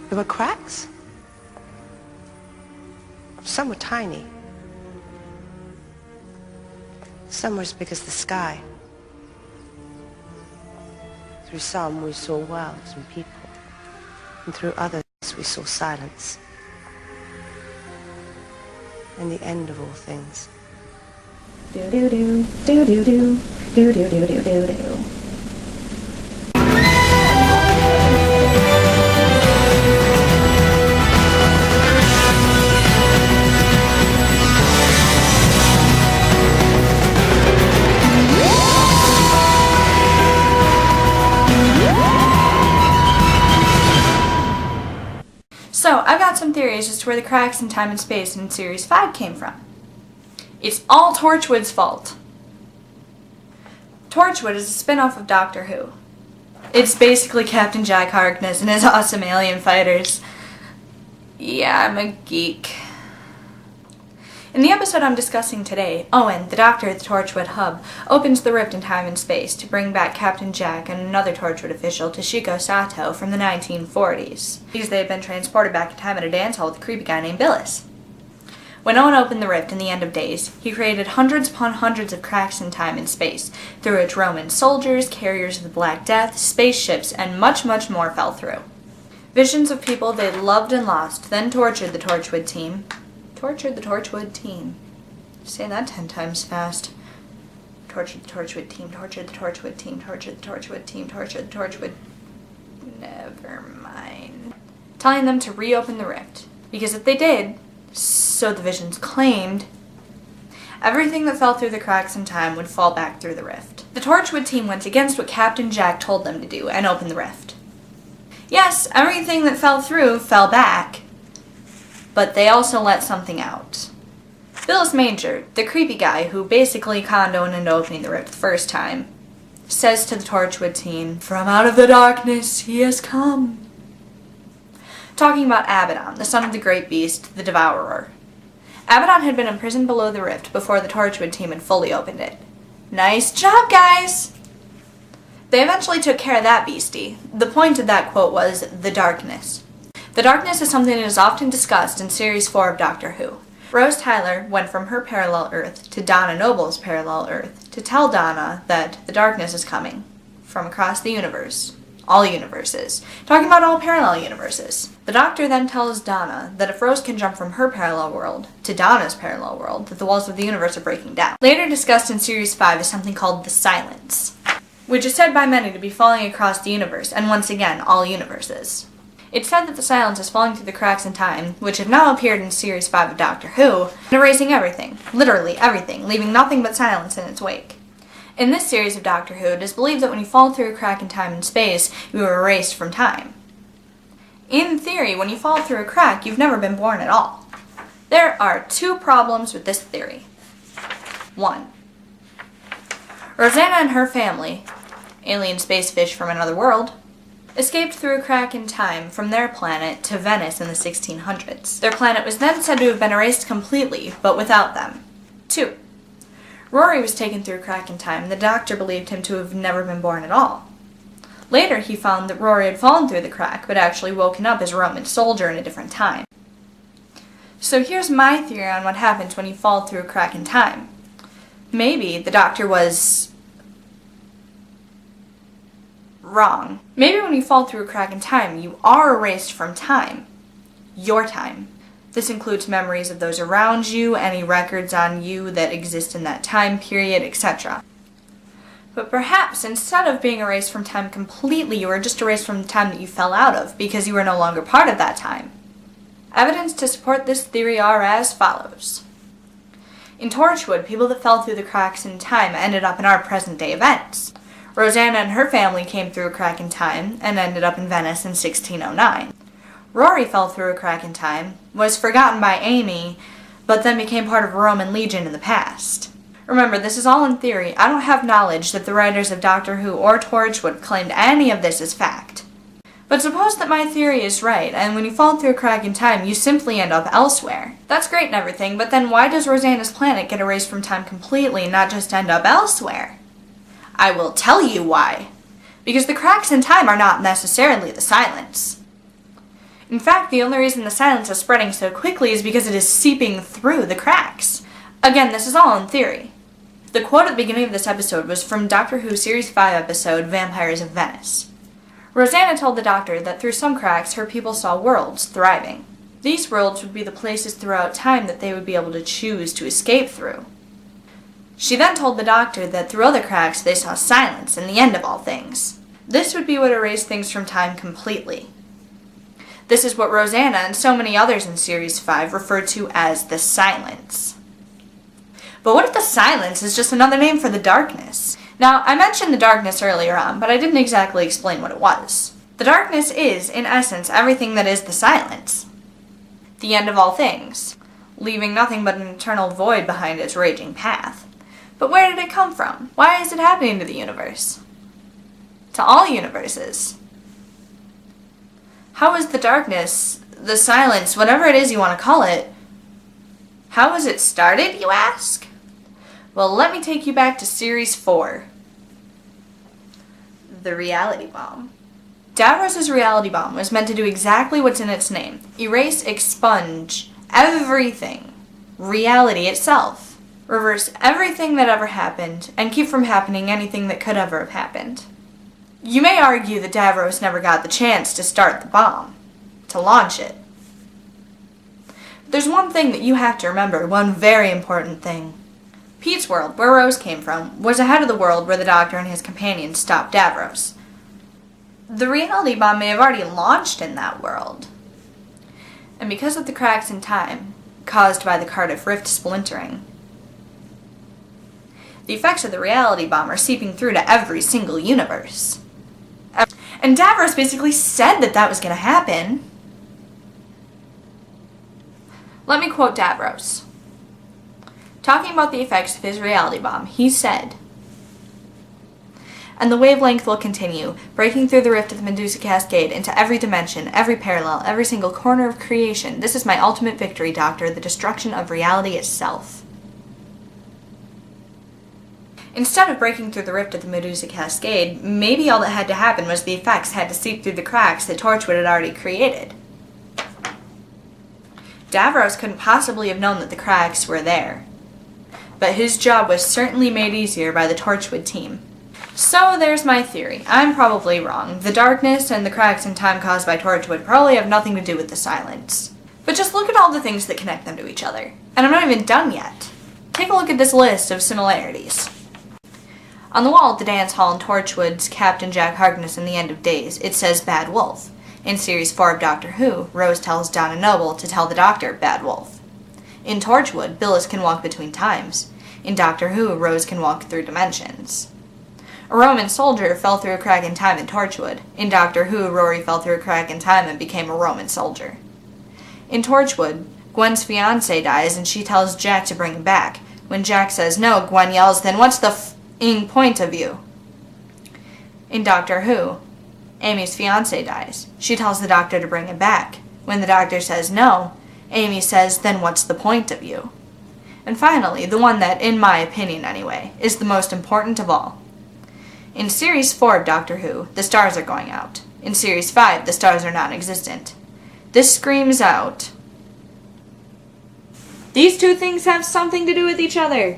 There were cracks. Some were tiny. Some were as big as the sky. Through some we saw worlds and people, and through others we saw silence. And the end of all things. Do-do-do, do-do-do, do-do-do-do-do-do. So, I've got some theories as to where the cracks in time and space in Series 5 came from. It's all Torchwood's fault. Torchwood is a spin-off of Doctor Who. It's basically Captain Jack Harkness and his awesome alien fighters. Yeah, I'm a geek. In the episode I'm discussing today, Owen, the Doctor at the Torchwood hub, opens the rift in time and space to bring back Captain Jack and another Torchwood official, Toshiko Sato, from the 1940s, because they had been transported back in time at a dance hall with a creepy guy named Billis. When Owen opened the rift in the end of days, he created hundreds upon hundreds of cracks in time and space, through which Roman soldiers, carriers of the Black Death, spaceships, and much, much more fell through. Visions of people they'd loved and lost then tortured the Torchwood team. Say that 10 times fast. Tortured the Torchwood team, tortured the Torchwood team, tortured the Torchwood team, tortured the Torchwood... Never mind. Telling them to reopen the rift. Because if they did, so the visions claimed, everything that fell through the cracks in time would fall back through the rift. The Torchwood team went against what Captain Jack told them to do and opened the rift. Yes, everything that fell through fell back, but they also let something out. Billis Manger, the creepy guy who basically conned Owen into opening the rift the first time, says to the Torchwood team, "From out of the darkness he has come." Talking about Abaddon, the son of the great beast, the Devourer. Abaddon had been imprisoned below the rift before the Torchwood team had fully opened it. Nice job, guys! They eventually took care of that beastie. The point of that quote was, the darkness. The darkness is something that is often discussed in Series 4 of Doctor Who. Rose Tyler went from her parallel Earth to Donna Noble's parallel Earth to tell Donna that the darkness is coming from across the universe. All universes. Talking about all parallel universes. The Doctor then tells Donna that if Rose can jump from her parallel world to Donna's parallel world, that the walls of the universe are breaking down. Later discussed in Series 5 is something called the Silence, which is said by many to be falling across the universe, and once again, all universes. It's said that the silence is falling through the cracks in time, which have now appeared in Series 5 of Doctor Who, and erasing everything, literally everything, leaving nothing but silence in its wake. In this series of Doctor Who, it is believed that when you fall through a crack in time and space, you are erased from time. In theory, when you fall through a crack, you've never been born at all. There are two problems with this theory. 1. Rosanna and her family, alien space fish from another world, escaped through a crack in time from their planet to Venice in the 1600s. Their planet was then said to have been erased completely, but without them. 2. Rory was taken through a crack in time, and the Doctor believed him to have never been born at all. Later, he found that Rory had fallen through the crack, but actually woken up as a Roman soldier in a different time. So here's my theory on what happens when you fall through a crack in time. Maybe the Doctor was wrong. Maybe when you fall through a crack in time, you are erased from time. Your time. This includes memories of those around you, any records on you that exist in that time period, etc. But perhaps instead of being erased from time completely, you were just erased from the time that you fell out of, because you were no longer part of that time. Evidence to support this theory are as follows. In Torchwood, people that fell through the cracks in time ended up in our present-day events. Rosanna and her family came through a crack in time and ended up in Venice in 1609. Rory fell through a crack in time, was forgotten by Amy, but then became part of a Roman legion in the past. Remember, this is all in theory. I don't have knowledge that the writers of Doctor Who or Torchwood claimed any of this as fact. But suppose that my theory is right, and when you fall through a crack in time, you simply end up elsewhere. That's great and everything, but then why does Rosanna's planet get erased from time completely and not just end up elsewhere? I will tell you why. Because the cracks in time are not necessarily the silence. In fact, the only reason the silence is spreading so quickly is because it is seeping through the cracks. Again, this is all in theory. The quote at the beginning of this episode was from Doctor Who Series 5 episode, Vampires of Venice. Rosanna told the Doctor that through some cracks her people saw worlds thriving. These worlds would be the places throughout time that they would be able to choose to escape through. She then told the Doctor that through other cracks they saw silence and the end of all things. This would be what erased things from time completely. This is what Rosanna and so many others in Series 5 referred to as the silence. But what if the silence is just another name for the darkness? Now, I mentioned the darkness earlier on, but I didn't exactly explain what it was. The darkness is, in essence, everything that is the silence. The end of all things, leaving nothing but an eternal void behind its raging path. But where did it come from? Why is it happening to the universe? To all universes. How is the darkness, the silence, whatever it is you want to call it, how was it started, you ask? Well, let me take you back to Series 4. The reality bomb. Davros' reality bomb was meant to do exactly what's in its name. Erase, expunge, everything. Reality itself. Reverse everything that ever happened, and keep from happening anything that could ever have happened. You may argue that Davros never got the chance to start the bomb, to launch it. But there's one thing that you have to remember, one very important thing. Pete's world, where Rose came from, was ahead of the world where the Doctor and his companions stopped Davros. The reality bomb may have already launched in that world. And because of the cracks in time, caused by the Cardiff Rift splintering, the effects of the reality bomb are seeping through to every single universe. And Davros basically said that that was going to happen. Let me quote Davros. Talking about the effects of his reality bomb, he said, "And the wavelength will continue, breaking through the rift of the Medusa Cascade into every dimension, every parallel, every single corner of creation. This is my ultimate victory, Doctor, the destruction of reality itself." Instead of breaking through the rift of the Medusa Cascade, maybe all that had to happen was the effects had to seep through the cracks that Torchwood had already created. Davros couldn't possibly have known that the cracks were there. But his job was certainly made easier by the Torchwood team. So there's my theory. I'm probably wrong. The darkness and the cracks in time caused by Torchwood probably have nothing to do with the silence. But just look at all the things that connect them to each other. And I'm not even done yet. Take a look at this list of similarities. On the wall at the dance hall in Torchwood's Captain Jack Harkness in The End of Days, it says Bad Wolf. In Series 4 of Doctor Who, Rose tells Donna Noble to tell the Doctor Bad Wolf. In Torchwood, Billis can walk between times. In Doctor Who, Rose can walk through dimensions. A Roman soldier fell through a crack in time in Torchwood. In Doctor Who, Rory fell through a crack in time and became a Roman soldier. In Torchwood, Gwen's fiancé dies and she tells Jack to bring him back. When Jack says no, Gwen yells, "Then what's the f***ing point of you?" In Doctor Who, Amy's fiancé dies. She tells the Doctor to bring him back. When the Doctor says no, Amy says, "Then what's the point of you?" And finally, the one that, in my opinion anyway, is the most important of all. In Series 4 of Doctor Who, the stars are going out. In Series 5, the stars are non-existent. This screams out, these two things have something to do with each other.